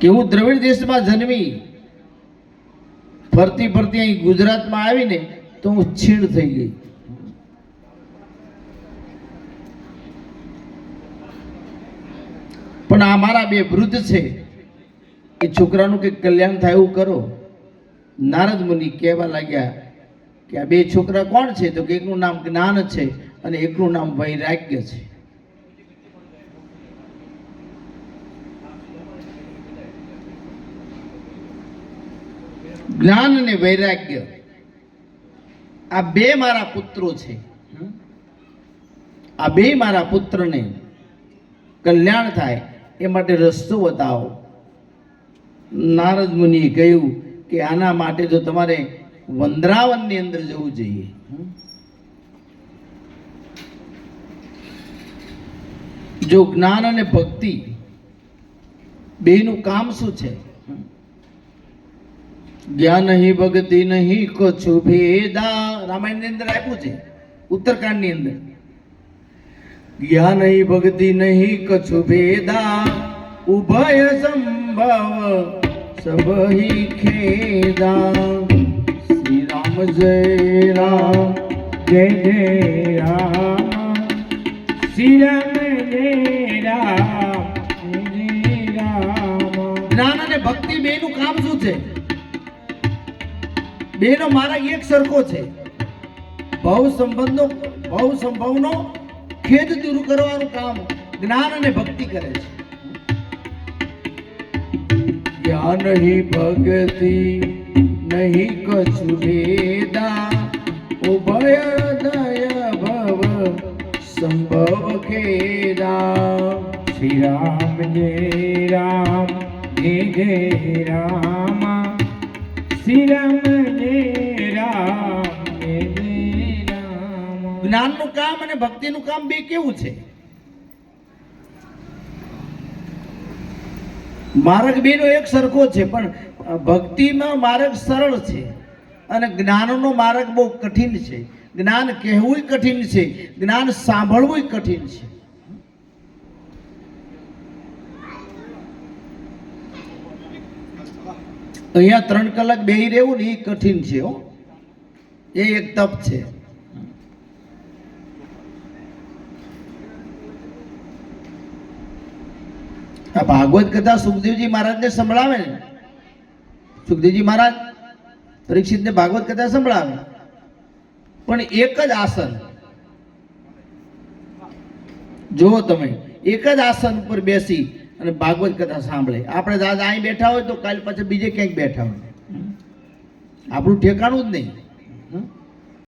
કે હું દ્રવિડ દેશમાં જન્મી ફરતી ફરતી અહીં ગુજરાતમાં આવીને તો હું છીણ થઈ ગઈ. પણ આ મારા બે વૃદ્ધ છે, એ છોકરાનું કંઈક કલ્યાણ થાય એવું કરો. નારદ મુનિ કહેવા લાગ્યા કે આ બે છોકરા કોણ છે? તો કે એકનું નામ જ્ઞાન છે અને એકનું નામ વૈરાગ્ય છે. જ્ઞાન અને વૈરાગ્ય આ બે મારા પુત્રો છે. આ બે મારા પુત્રને કલ્યાણ થાય એ માટે રસ્તો બતાવો. નારદ મુનિએ કહ્યું કે આના માટે તો તમારે વંદરાવનની અંદર જવું જોઈએ. જો જ્ઞાન અને ભક્તિ બેનું કામ શું છે? જ્ઞાન નહીં ભક્તિ નહીં કछु ભેદા, રામાયણ ની અંદર આપ્યું છે, ઉત્તરકાંડ ની અંદર. જ્ઞાન નહીં ભક્તિ નહીં કछु ભેદા, ઉભય સંભવ સબહી ખેદા. શ્રી રામ જય રામ જય જય રામ, શ્રી રામ જય રામ જય રામ. જ્ઞાન અને ભક્તિ બેનું કામ શું છે? બેનો મારા એક સરખો છે. ભાવ સંભવનો ખેદ દૂર કરવાનું કામ જ્ઞાન અને ભક્તિ કરે છે. જ્ઞાન નહીં ભક્તિ નહીં કछु ભેદા, ઉભય દય ભવ સંભવ ખેદા. શ્રી રામ જય રામ જય જય રામ, શ્રી રામ જય રામ જય જય રામ. જ્ઞાનનું કામ અને ભક્તિનું કામ બે કેવું છે? માર્ગ બેનો એક સરખો છે, પણ ભક્તિમાં માર્ગ સરળ છે અને જ્ઞાનનો માર્ગ બહુ કઠિન છે. જ્ઞાન કહેવું કઠિન છે, જ્ઞાન સાંભળવું કઠિન છે. અહીંયા 3 કલાક બેહી રહેવું ને એ કઠિન છે હો, એ એક તપ છે. આ ભાગવત કથા સુખદેવજી મહારાજને સંભળાવે ને, સુખદેવજી મહારાજ પરીક્ષિતને ભાગવત કથા સંભળાવે, પણ એક જ આસન, જો તમે એક જ આસન ઉપર બેસી અને ભાગવત કથા સાંભળે. આપણે દાદા અહીં બેઠા હોય તો કાલ પાછા બીજે ક્યાંક બેઠા હોય, આપણું ઠેકાણું જ નહીં.